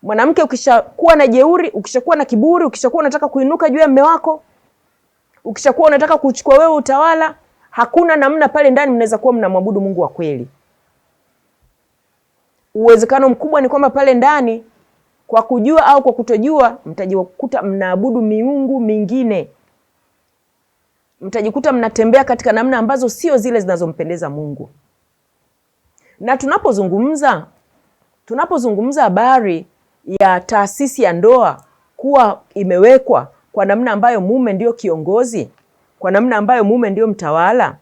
Mwanamke ukishakuwa na jeuri, ukishakuwa na kiburi, ukishakuwa unataka kuinuka juu ya mume wako, ukishakuwa unataka kuchukua wewe utawala, hakuna namna pale ndani mnaweza kuwa mnamwabudu Mungu wa kweli. Uwezekano mkubwa ni kwamba pale ndani, kwa kujua au kwa kutojua, mtajikuta mnaabudu miungu mingine. Mtajikuta mnatembea katika namna ambazo sio zile zinazompendeza Mungu. Na tunapozungumza habari ya taasisi ya ndoa kuwa imewekwa kwa namna ambayo mume ndio kiongozi, kwa namna ambayo mume ndio mtawala,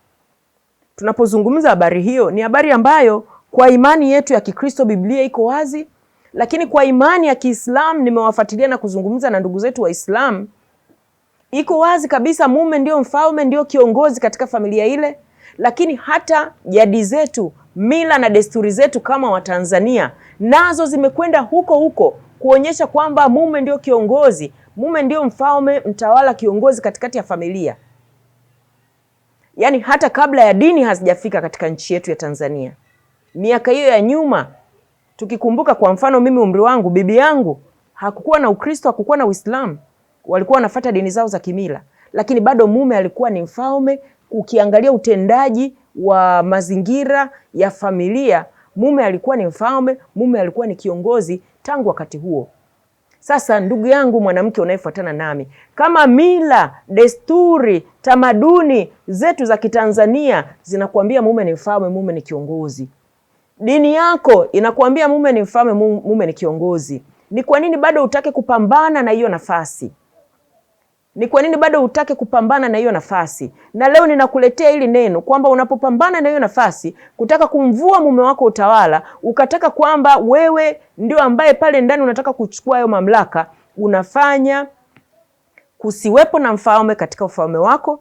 tunapozungumza habari hiyo, ni habari ambayo kwa imani yetu ya Kikristo Biblia iko wazi, lakini kwa imani ya Kiislamu, nimewafuatilia na kuzungumza na ndugu zetu Waislamu, iko wazi kabisa mume ndio mfalme, ndio kiongozi katika familia ile. Lakini hata jadi zetu, mila na desturi zetu kama Watanzania, nazo zimekwenda huko kuonyesha kwamba mume ndio kiongozi, mume ndio mfalme, mtawala, kiongozi katikati ya familia. Yaani hata kabla ya dini hazijafika katika nchi yetu ya Tanzania. Miaka hiyo ya nyuma, tukikumbuka kwa mfano mimi umri wangu, bibi yangu hakukuwa na Ukristo, hakukuwa na Uislamu. Walikuwa wanafuata dini zao za kimila, lakini bado mume alikuwa ni mfalme. Ukiangalia utendaji wa mazingira ya familia, mume alikuwa ni mfalme, mume alikuwa ni kiongozi tangu wakati huo. Sasa ndugu yangu mwanamke unayefuatana nami, kama mila, desturi, tamaduni zetu za Kitanzania zinakuambia mume ni mfalme, mume ni kiongozi, dini yako inakuambia mume ni mfalme, mume ni kiongozi, ni kwa nini bado utake kupambana na hiyo nafasi? Ni kwa nini bado utake kupambana na hiyo nafasi? Na leo ninakuletea hili neno kwamba unapopambana na hiyo nafasi, kutaka kumvua mume wako utawala, ukataka kwamba wewe ndio ambaye pale ndani unataka kuchukua hayo mamlaka, unafanya kusiwepo na mfalme katika ufalme wako,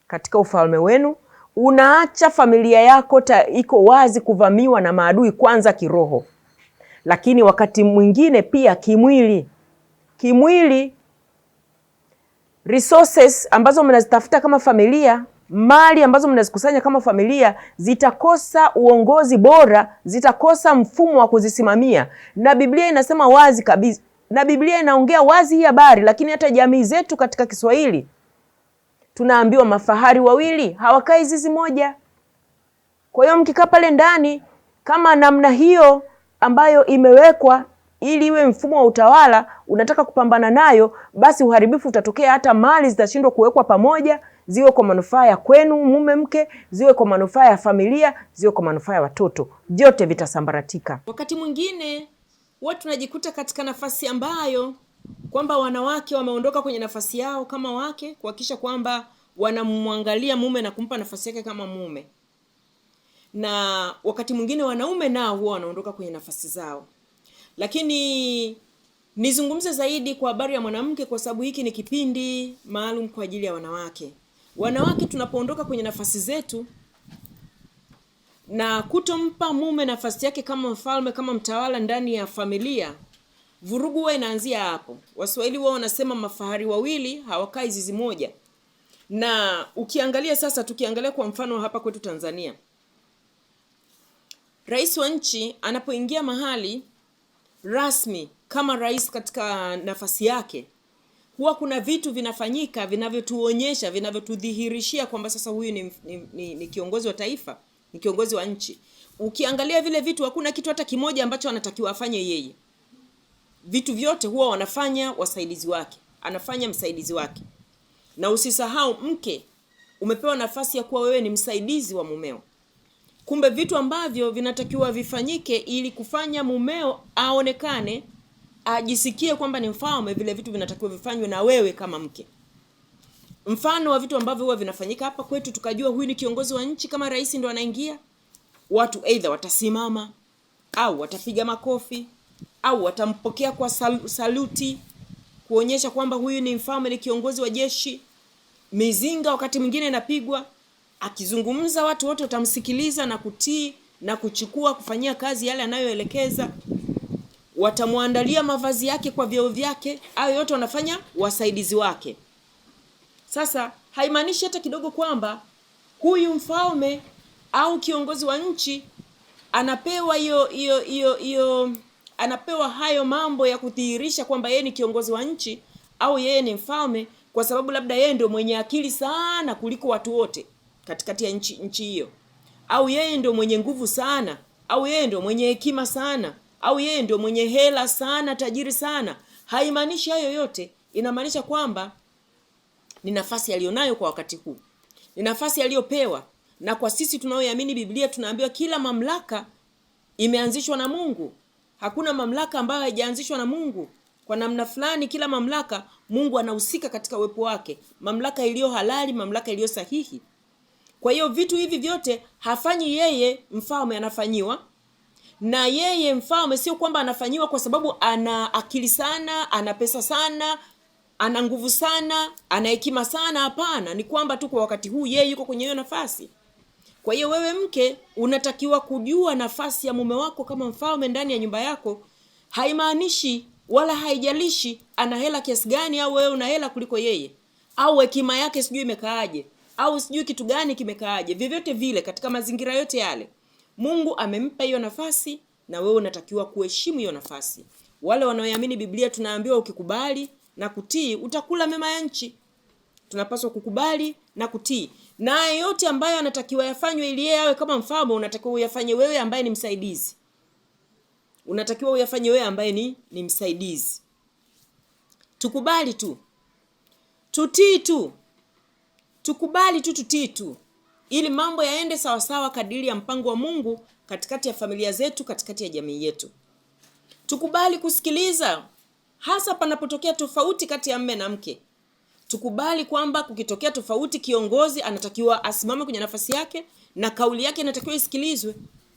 katika ufalme wenu. Unaacha familia yako iko wazi kuvamiwa na maadui, kwanza kiroho, lakini wakati mwingine pia kimwili. Resources ambazo mnazitafuta kama familia, mali ambazo mnazikusanya kama familia, zitakosa uongozi bora, zitakosa mfumo wa kuzisimamia. Na Biblia inasema wazi kabisa, na Biblia inaongea wazi hii habari, lakini hata jamii zetu katika Kiswahili tunaambiwa mafahari wawili hawakai zizi moja. Kwa hiyo mkikaa pale ndani kama namna hiyo ambayo imewekwa ili iwe mfumo wa utawala, unataka kupambana nayo, basi uharibifu utatokea. Hata mali zitashindwa kuwekwa pamoja, ziwe kwa manufaa ya kwenu mume mke, ziwe kwa manufaa ya familia, ziwe kwa manufaa ya watoto, vyote vitasambaratika. Wakati mwingine watu tunajikuta katika nafasi ambayo kwamba wanawake wameondoka kwenye nafasi yao kama wake, kuhakikisha kwamba wanamwangalia mume na kumpa nafasi yake kama mume. Na wakati mwingine wanaume nao huwa wanaondoka kwenye nafasi zao. Lakini nizungumze zaidi kwa habari ya mwanamke, kwa sababu hiki ni kipindi maalum kwa ajili ya wanawake. Wanawake tunapoondoka kwenye nafasi zetu na kutompa mume nafasi yake kama mfalme, kama mtawala ndani ya familia, vurugu huwa inaanzia hapo. Waswahili wao wanasema mafahari wawili hawakai zizi moja. Na ukiangalia sasa, tukiangalia kwa mfano hapa kwetu Tanzania, rais wa nchi anapoingia mahali rasmi kama rais katika nafasi yake, huwa kuna vitu vinafanyika vinavyotuonyesha, vinavyotudhihirishia kwamba sasa huyu ni kiongozi wa taifa, ni kiongozi wa nchi. Ukiangalia vile vitu, hakuna kitu hata kimoja ambacho anatakiwa afanye yeye. Vitu vyote huwa wanafanya wasaidizi wake, anafanya msaidizi wake. Na usisahau, mke umepewa nafasi ya kuwa wewe ni msaidizi wa mumeo. Kumbe vitu ambavyo vinatakiwa vifanyike ili kufanya mumeo aonekane, ajisikie kwamba ni mfalme, vile vitu vinatakiwa vifanywe na wewe kama mke. Mfano wa vitu ambavyo huwa vinafanyika hapa kwetu tukajua huyu ni kiongozi wa nchi, kama rais ndo anaingia, watu either watasimama au watapiga makofi au watampokea kwa saluti kuonyesha kwamba huyu ni mfalme, ni kiongozi wa jeshi. Mizinga wakati mwingine inapigwa, akizungumza watu wote watamsikiliza na kutii na kuchukua kufanyia kazi yale anayoelekeza. Watamwandalia mavazi yake kwa vyeo vyake, hayo yote wanafanya wasaidizi wake. Sasa haimaanishi hata kidogo kwamba huyu mfalme au kiongozi wa nchi anapewa hiyo anapewa hayo mambo ya kudhihirisha kwamba yeye ni kiongozi wa nchi au yeye ni mfalme, kwa sababu labda yeye ndio mwenye akili sana kuliko watu wote katikati ya nchi hiyo, au yeye ndio mwenye nguvu sana, au yeye ndio mwenye hekima sana, au yeye ndio mwenye hela sana, tajiri sana. Haimaanishi hayo yote. Inamaanisha kwamba ni nafasi aliyonayo kwa wakati huu, ni nafasi aliyopewa. Na kwa sisi tunaoiamini Biblia tunaambiwa kila mamlaka imeanzishwa na Mungu. Hakuna mamlaka ambayo haijaanzishwa na Mungu. Kwa namna fulani kila mamlaka Mungu anahusika katika uwepo wake, mamlaka iliyo halali, mamlaka iliyo sahihi. Kwa hiyo vitu hivi vyote hafanyi yeye mfalme, anafanyiwa. Na yeye mfalme sio kwamba anafanyiwa kwa sababu ana akili sana, ana pesa sana, ana nguvu sana, ana hekima sana. Hapana, ni kwamba tu kwa wakati huu yeye yuko kwenye hiyo nafasi. Kwa hiyo wewe mke unatakiwa kujua nafasi ya mume wako kama mfalme ndani ya nyumba yako. Haimaanishi wala haijalishi ana hela kiasi gani, au wewe una hela kuliko yeye, au hekima yake sijui imekaaje, au sijui kitu gani kimekaaje. Vyovyote vile, katika mazingira yote yale, Mungu amempa hiyo nafasi na wewe unatakiwa kuheshimu hiyo nafasi. Wale wanaoamini Biblia tunaambiwa ukikubali na kutii utakula mema ya nchi. Tunapaswa kukubali na kutii. Na yote ambayo anatakiwa yafanywe ili yeye awe kama mfalme, unatakiwa uyafanye wewe ambaye ni msaidizi. Unatakiwa uyafanye wewe ambaye ni msaidizi. Tukubali tu. Tutii tu. Tukubali tu, tutii tu. Ili mambo yaende sawa sawa kadiri ya mpango wa Mungu katikati ya familia zetu, katikati ya jamii yetu. Tukubali kusikiliza hasa panapotokea tofauti kati ya mume na mke. Tukubali kwamba kukitokea tofauti, kiongozi anatakiwa asimame kwenye nafasi yake na kauli yake inatakiwa isikilizwe.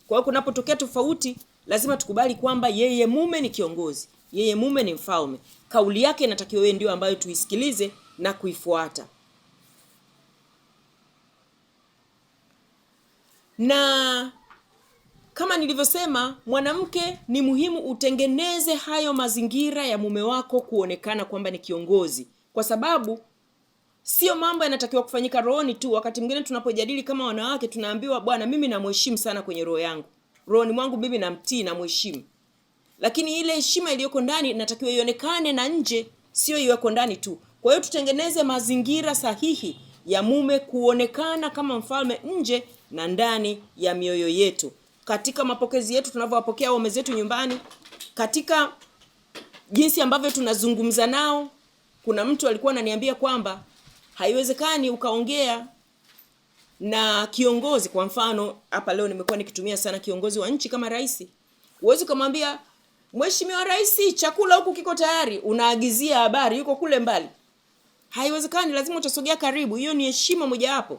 Kwa hiyo kunapotokea tofauti, lazima tukubali kwamba yeye mume ni kiongozi, yeye mume ni mfalme. Kauli yake inatakiwa yeye ndio ambayo tuisikilize na kuifuata. Na kama nilivyosema, mwanamke ni muhimu utengeneze hayo mazingira ya mume wako kuonekana kwamba ni kiongozi, kwa sababu sio mambo yanatakiwa kufanyika rohoni tu. Wakati mwingine tunapojadili kama wanawake tunaambiwa, bwana mimi namheshimu sana kwenye roho yangu, rohoni mwangu mimi namtii na mheshimu. Lakini ile heshima iliyoko ndani inatakiwa ionekane na nje, sio iweko ndani tu. Kwa hiyo tutengeneze mazingira sahihi ya mume kuonekana kama mfalme nje na ndani ya mioyo yetu. Katika mapokezi yetu tunavyowapokea waume zetu nyumbani, katika jinsi ambavyo tunazungumza nao. Kuna mtu alikuwa ananiambia kwamba haiwezekani ukaongea na kiongozi, kwa mfano hapa leo nimekuwa nikitumia sana kiongozi wa nchi kama rais. Uwezi kumwambia Mheshimiwa Rais, chakula huku kiko tayari, unaagizia habari yuko kule mbali. Haiwezekani, lazima utasogea karibu. Hiyo ni heshima moja hapo.